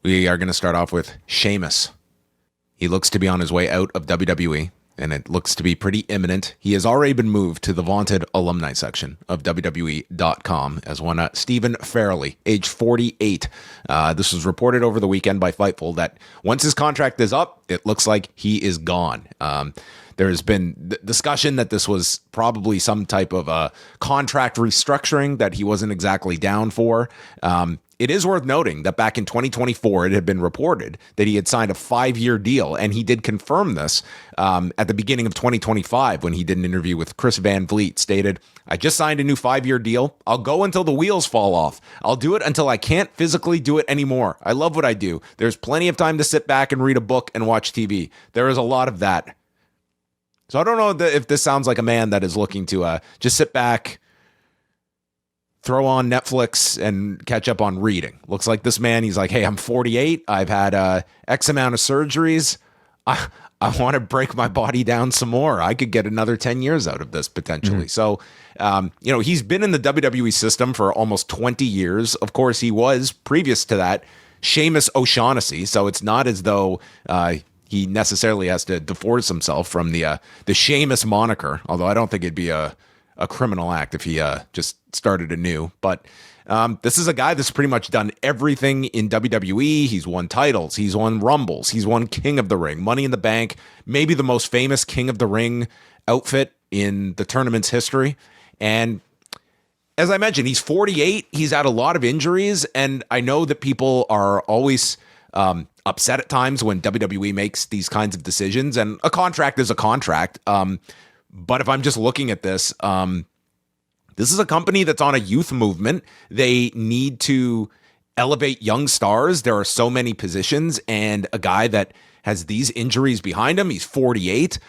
We are going to start off with Sheamus. He looks to be on his way out of WWE, and it looks to be pretty imminent. He has already been moved to the vaunted alumni section of WWE.com as one Stephen Farrelly, age 48. This was reported over the weekend by Fightful that once his contract is up, it looks like he is gone. There has been discussion that this was probably some type of contract restructuring that he wasn't exactly down for. It is worth noting that back in 2024, it had been reported that he had signed a 5-year deal, and he did confirm this at the beginning of 2025 when he did an interview with Chris Van Vliet, stated, "I just signed a new 5-year deal. I'll go until the wheels fall off. I'll do it until I can't physically do it anymore. I love what I do. There's plenty of time to sit back and read a book and watch TV. There is a lot of that." So I don't know if this sounds like a man that is looking to just sit back, throw on Netflix, and catch up on reading. Looks like this man, he's like, hey, I'm 48. I've had X amount of surgeries. I want to break my body down some more. I could get another 10 years out of this potentially. So, he's been in the WWE system for almost 20 years. Of course, he was, previous to that, Sheamus O'Shaughnessy. So it's not as though he necessarily has to divorce himself from the Sheamus moniker, although I don't think it'd be a criminal act if he just started anew. But this is a guy that's pretty much done everything in WWE. He's won titles. He's won Rumbles. He's won King of the Ring, Money in the Bank, maybe the most famous King of the Ring outfit in the tournament's history. And as I mentioned, he's 48. He's had a lot of injuries. And I know that people are always upset at times when WWE makes these kinds of decisions. And a contract is a contract. But if I'm just looking at this, this is a company that's on a youth movement. They need to elevate young stars. There are so many positions, and a guy that has these injuries behind him, he's 48.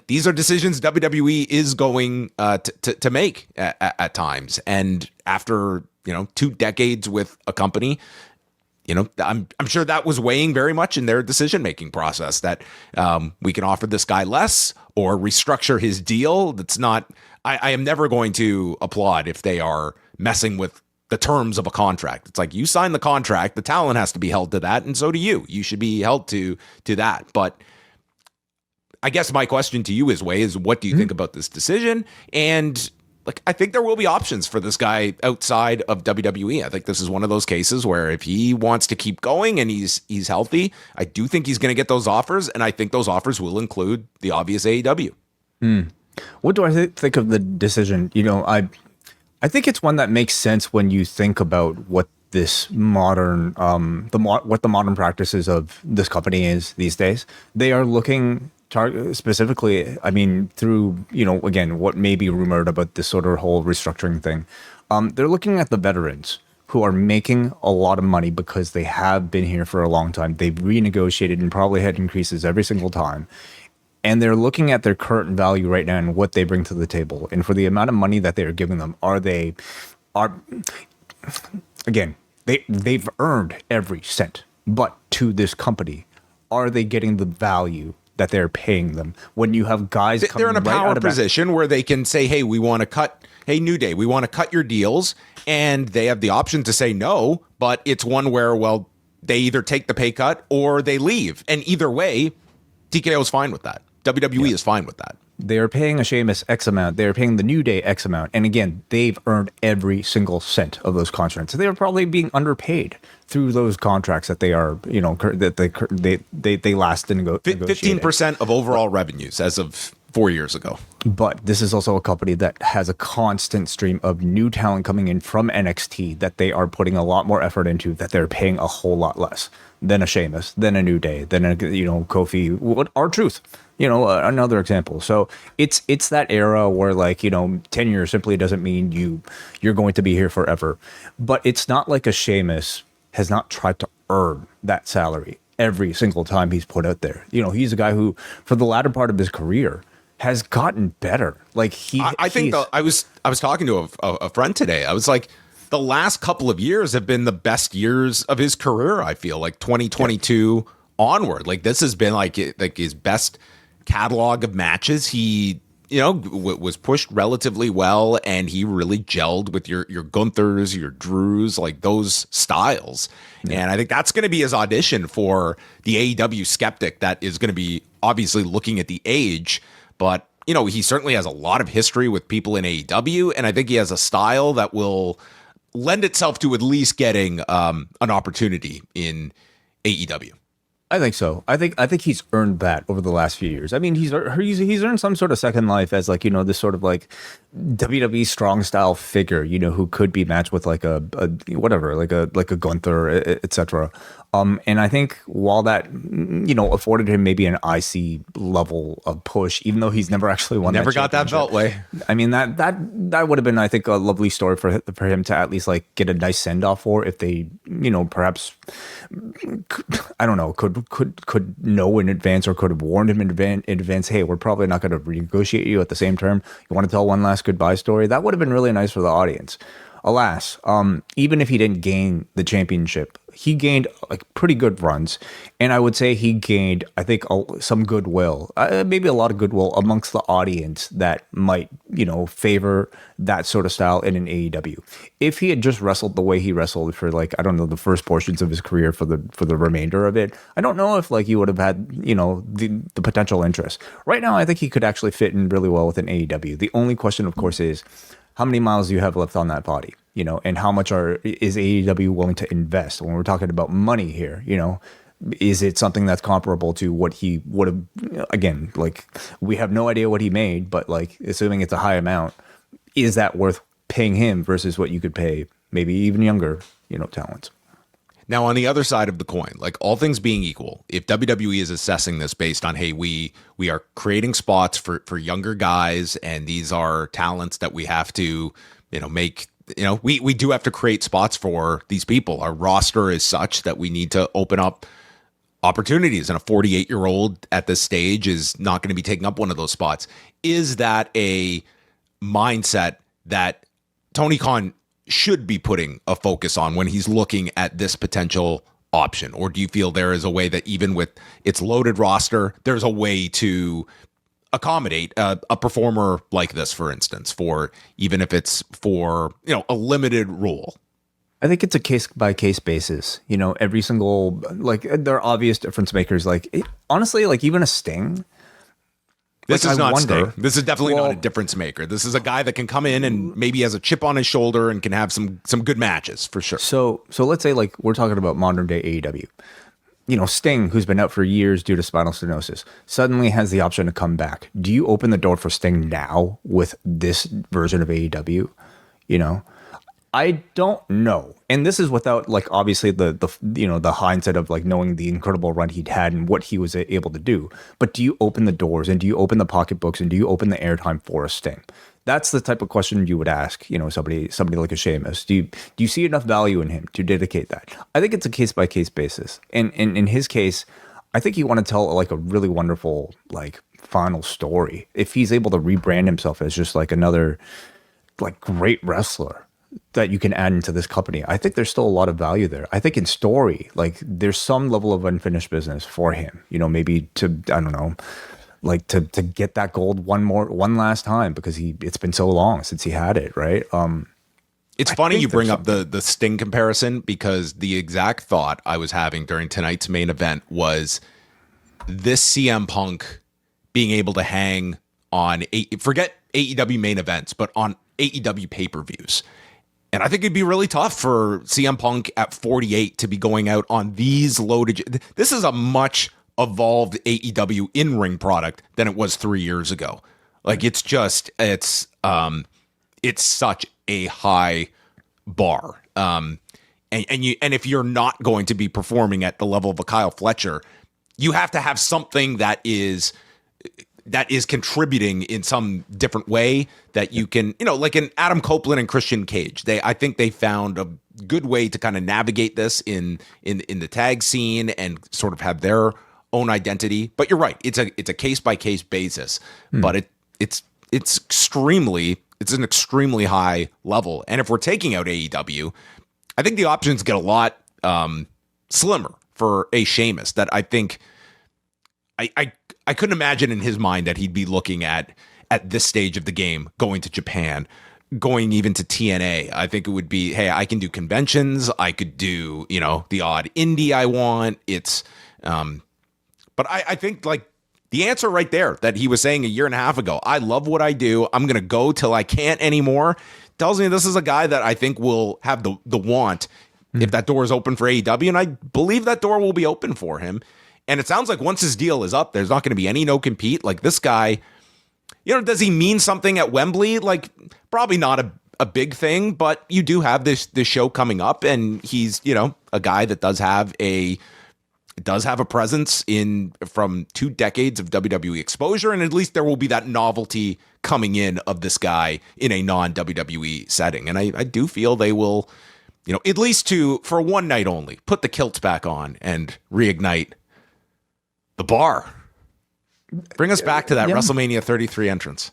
These are decisions WWE is going to make at times. And after 2 decades with a company, I'm sure that was weighing very much in their decision-making process, that we can offer this guy less or restructure his deal. That's not, I am never going to applaud if they are messing with the terms of a contract. It's like, you sign the contract, the talent has to be held to that, and so do you. You should be held to that. But I guess my question to you is, what do you think about this decision? And I think there will be options for this guy outside of WWE. I think this is one of those cases where if he wants to keep going and he's healthy, I do think he's going to get those offers, and I think those offers will include the obvious AEW. What do I think of the decision? I think it's one that makes sense when you think about what this modern, what the modern practices of this company is these days. They are looking specifically, through, again, what may be rumored about this sort of whole restructuring thing. They're looking at the veterans who are making a lot of money because they have been here for a long time. They've renegotiated and probably had increases every single time. And they're looking at their current value right now and what they bring to the table. And for the amount of money that they're giving them, they've earned every cent. But to this company, are they getting the value that they're paying them? When you have guys coming they're in a right power out of position where they can say, hey, we want to cut, hey, New Day, we want to cut your deals. And they have the option to say no, but it's one where, well, they either take the pay cut or they leave. And either way, TKO is fine with that. WWE is fine with that. They're paying a Sheamus X amount. They're paying the New Day X amount. And again, they've earned every single cent of those contracts. So they're probably being underpaid through those contracts that they are, that they last to negotiate. 15% of overall revenues as of 4 years ago. But this is also a company that has a constant stream of new talent coming in from NXT that they are putting a lot more effort into, that they're paying a whole lot less than a Sheamus, than a New Day, than a, Kofi, R-Truth, another example. So it's that era where 10 simply doesn't mean you're going to be here forever. But it's not like a Sheamus has not tried to earn that salary every single time he's put out there. He's a guy who, for the latter part of his career, has gotten better. I think I was talking to a friend today. I was like, the last couple of years have been the best years of his career. I feel like 2022 onward. This has been like his best catalog of matches. He was pushed relatively well, and he really gelled with your Gunthers, your Drews, like those styles. Yeah. And I think that's going to be his audition for the AEW skeptic that is going to be obviously looking at the age, but he certainly has a lot of history with people in AEW, and I think he has a style that will lend itself to at least getting an opportunity in AEW. I think so. I think he's earned that over the last few years. I mean, he's earned some sort of second life as like this sort of like WWE strong style figure, who could be matched with like a whatever, like a Gunther, etc. And I think while that afforded him maybe an IC level of push, even though he's never actually won, never got that beltway. I mean that would have been, I think, a lovely story for him to at least like get a nice send off for, if they perhaps, I don't know, could know in advance or could have warned him in advance. Hey, we're probably not going to renegotiate you at the same term. You want to tell one last goodbye story? That would have been really nice for the audience. Alas, even if he didn't gain the championship, he gained like pretty good runs, and I would say he gained, I think, some goodwill, maybe a lot of goodwill amongst the audience that might, favor that sort of style in an AEW. If he had just wrestled the way he wrestled for like, I don't know, the first portions of his career for the remainder of it, I don't know if like he would have had, the potential interest. Right now, I think he could actually fit in really well with an AEW. The only question, of course, is how many miles do you have left on that body, and how much is AEW willing to invest when we're talking about money here, Is it something that's comparable to what he would have, again, like we have no idea what he made, but like assuming it's a high amount, is that worth paying him versus what you could pay maybe even younger, talents? Now, on the other side of the coin, like all things being equal, if WWE is assessing this based on, hey, we are creating spots for younger guys, and these are talents that we have to, make, we do have to create spots for these people. Our roster is such that we need to open up opportunities, and a 48-year-old at this stage is not going to be taking up one of those spots. Is that a mindset that Tony Khan should be putting a focus on when he's looking at this potential option? Or do you feel there is a way that even with its loaded roster, there's a way to accommodate a performer like this, for instance, for even if it's for, a limited role? I think it's a case by case basis. Every single, like, there are obvious difference makers. Like, honestly, like even a Sting. This is not Sting. This is definitely not a difference maker. This is a guy that can come in and maybe has a chip on his shoulder and can have some good matches for sure. So let's say like we're talking about modern day AEW. Sting, who's been out for years due to spinal stenosis, suddenly has the option to come back. Do you open the door for Sting now with this version of AEW? I don't know. And this is without like obviously the hindsight of like knowing the incredible run he'd had and what he was able to do. But do you open the doors and do you open the pocketbooks and do you open the airtime for a Sting? That's the type of question you would ask, somebody like a Sheamus. Do you see enough value in him to dedicate that? I think it's a case by case basis. And in his case, I think you want to tell like a really wonderful like final story. If he's able to rebrand himself as just like another like great wrestler that you can add into this company, I think there's still a lot of value there. I think in story, like there's some level of unfinished business for him, maybe to, I don't know, like to get that gold one last time, because it's been so long since he had it. Right. It's funny you bring up the Sting comparison, because the exact thought I was having during tonight's main event was this CM Punk being able to hang on forget AEW main events, but on AEW pay-per-views. And I think it'd be really tough for CM Punk at 48 to be going out on these loaded. This is a much evolved AEW in-ring product than it was 3 years ago. Like it's such a high bar. And if you're not going to be performing at the level of a Kyle Fletcher, you have to have something that is contributing in some different way that you can, like in Adam Copeland and Christian Cage. I think they found a good way to kind of navigate this in the tag scene and sort of have their own identity. But you're right. It's a case by case basis, but it's an extremely high level. And if we're taking out AEW, I think the options get a lot slimmer for a Sheamus that I think I couldn't imagine in his mind that he'd be looking at. at this stage of the game, going to Japan, going even to TNA. I think it would be, hey, I can do conventions. I could do, the odd indie I want. But I think like the answer right there that he was saying a year and a half ago, I love what I do. I'm going to go till I can't anymore. Tells me this is a guy that I think will have the want if that door is open for AEW. And I believe that door will be open for him. And it sounds like once his deal is up, there's not going to be any no compete. Like this guy, does he mean something at Wembley? Like probably not a big thing, but you do have this show coming up, and he's, a guy that does have a presence from 2 decades of WWE exposure, and at least there will be that novelty coming in of this guy in a non-WWE setting. And I do feel they will, at least for one night only, put the kilts back on and reignite the bar. Bring us back to that WrestleMania 33 entrance.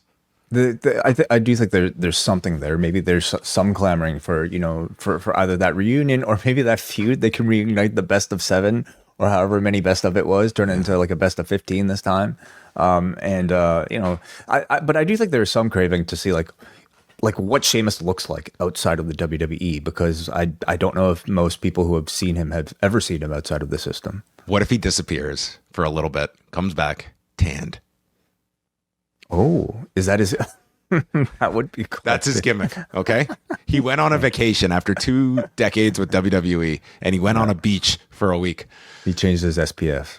I do think there's something there. Maybe there's some clamoring for either that reunion or maybe that feud. They can reignite the best of 7 or however many best of it was, turn it into like a best of 15 this time. But I do think there's some craving to see like what Sheamus looks like outside of the WWE, because I don't know if most people who have seen him have ever seen him outside of the system. What if he disappears for a little bit, comes back tanned? Oh, is that his? That would be cool. That's his gimmick. Okay. He went on a vacation after 2 decades with WWE, and he went on a beach for a week. He changed his SPF.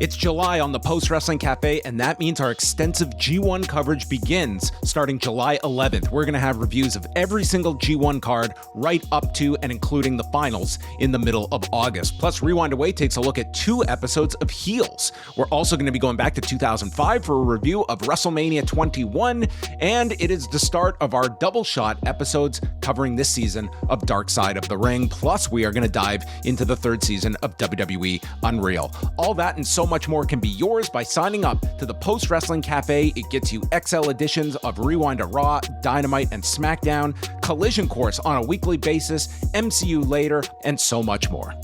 It's July on the Post Wrestling Cafe, and that means our extensive G1 coverage begins starting July 11th. We're going to have reviews of every single G1 card right up to and including the finals in the middle of August. Plus, Rewind Away takes a look at 2 episodes of Heels. We're also going to be going back to 2005 for a review of WrestleMania 21, and it is the start of our double shot episodes covering this season of Dark Side of the Ring. Plus, we are going to dive into the 3rd season of WWE Unreal. All that and so much more can be yours by signing up to the Post Wrestling Cafe. It gets you XL editions of Rewind to Raw, Dynamite, and SmackDown, Collision Course on a weekly basis, MCU later, and so much more.